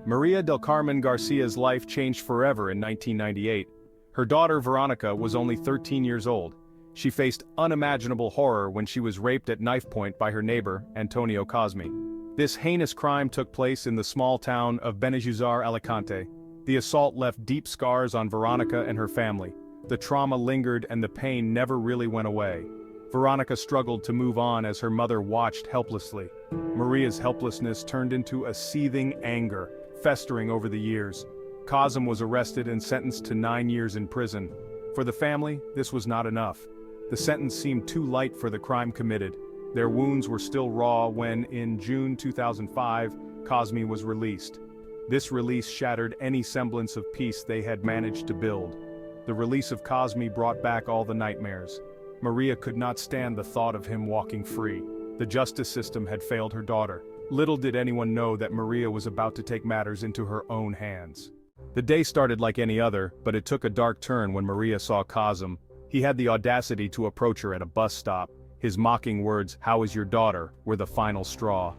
Maria del Carmen Garcia's life changed forever in 1998. Her daughter Veronica was only 13 years old. She faced unimaginable horror when she was raped at knife point by her neighbor, Antonio Cosme. This heinous crime took place in the small town of Benejuzar, Alicante. The assault left deep scars on Veronica and her family. The trauma lingered and the pain never really went away. Veronica struggled to move on as her mother watched helplessly. Maria's helplessness turned into a seething anger, festering over the years. Cosme was arrested and sentenced to 9 years in prison. For the family, this was not enough. The sentence seemed too light for the crime committed. Their wounds were still raw when, in June 2005, Cosme was released. This release shattered any semblance of peace they had managed to build. The release of Cosme brought back all the nightmares. Maria could not stand the thought of him walking free. The justice system had failed her daughter. Little did anyone know that Maria was about to take matters into her own hands. The day started like any other, but it took a dark turn when Maria saw Cosme. He had the audacity to approach her at a bus stop. His mocking words, "How is your daughter?" were the final straw.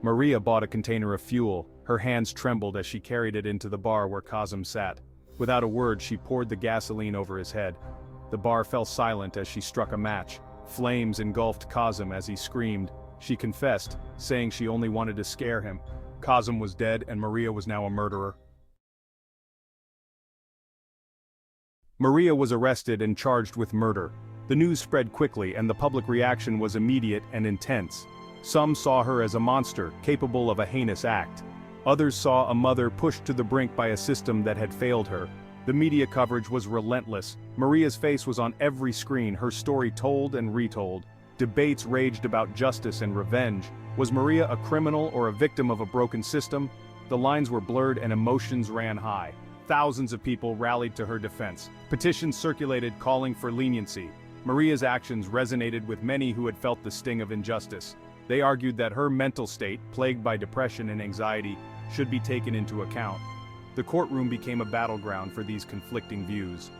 Maria bought a container of fuel. Her hands trembled as she carried it into the bar where Cosme sat. Without a word, she poured the gasoline over his head. The bar fell silent as she struck a match. Flames engulfed Cosme as he screamed. She confessed, saying she only wanted to scare him. Cosme was dead and Maria was now a murderer. Maria was arrested and charged with murder. The news spread quickly and the public reaction was immediate and intense. Some saw her as a monster, capable of a heinous act. Others saw a mother pushed to the brink by a system that had failed her. The media coverage was relentless. Maria's face was on every screen, her story told and retold. Debates raged about justice and revenge. Was Maria a criminal or a victim of a broken system? The lines were blurred and emotions ran high. Thousands of people rallied to her defense. Petitions circulated calling for leniency. Maria's actions resonated with many who had felt the sting of injustice. They argued that her mental state, plagued by depression and anxiety, should be taken into account. The courtroom became a battleground for these conflicting views.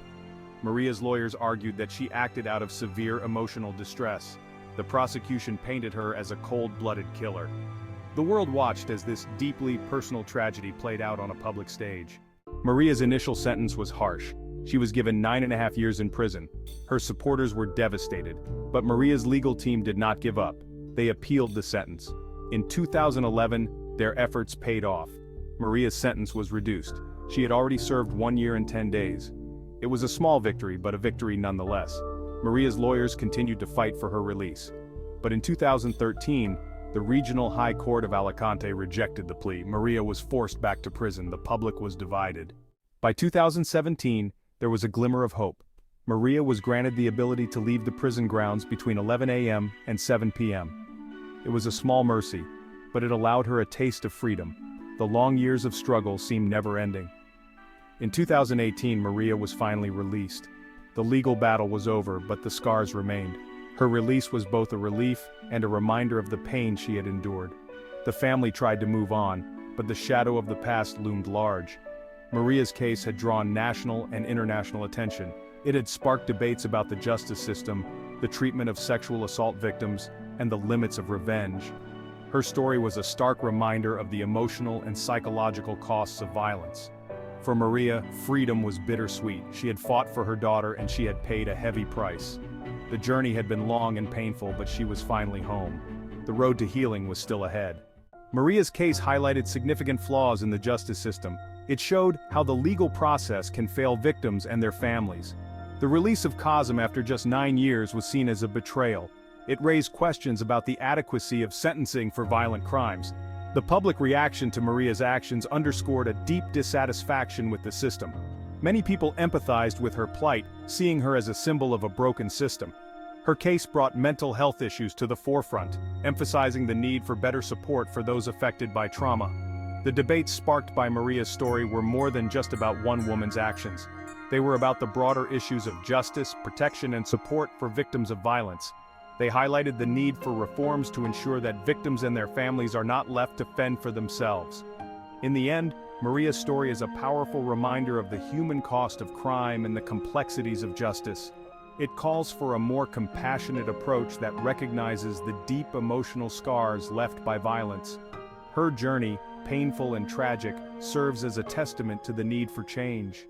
Maria's lawyers argued that she acted out of severe emotional distress. The prosecution painted her as a cold-blooded killer. The world watched as this deeply personal tragedy played out on a public stage. Maria's initial sentence was harsh. She was given 9.5 years in prison. Her supporters were devastated, but Maria's legal team did not give up. They appealed the sentence. In 2011, their efforts paid off. Maria's sentence was reduced. She had already served 1 year and 10 days. It was a small victory, but a victory nonetheless. Maria's lawyers continued to fight for her release. But in 2013, the Regional High Court of Alicante rejected the plea. Maria was forced back to prison. The public was divided. By 2017, there was a glimmer of hope. Maria was granted the ability to leave the prison grounds between 11 a.m. and 7 p.m. It was a small mercy, but it allowed her a taste of freedom. The long years of struggle seemed never-ending. In 2018, Maria was finally released. The legal battle was over, but the scars remained. Her release was both a relief and a reminder of the pain she had endured. The family tried to move on, but the shadow of the past loomed large. Maria's case had drawn national and international attention. It had sparked debates about the justice system, the treatment of sexual assault victims, and the limits of revenge. Her story was a stark reminder of the emotional and psychological costs of violence. For Maria, freedom was bittersweet. She had fought for her daughter and she had paid a heavy price. The journey had been long and painful, but she was finally home. The road to healing was still ahead. Maria's case highlighted significant flaws in the justice system. It showed how the legal process can fail victims and their families. The release of Cosme after just 9 years was seen as a betrayal. It raised questions about the adequacy of sentencing for violent crimes. The public reaction to Maria's actions underscored a deep dissatisfaction with the system. Many people empathized with her plight, seeing her as a symbol of a broken system. Her case brought mental health issues to the forefront, emphasizing the need for better support for those affected by trauma. The debates sparked by Maria's story were more than just about one woman's actions. They were about the broader issues of justice, protection, and support for victims of violence. They highlighted the need for reforms to ensure that victims and their families are not left to fend for themselves. In the end, Maria's story is a powerful reminder of the human cost of crime and the complexities of justice. It calls for a more compassionate approach that recognizes the deep emotional scars left by violence. Her journey, painful and tragic, serves as a testament to the need for change.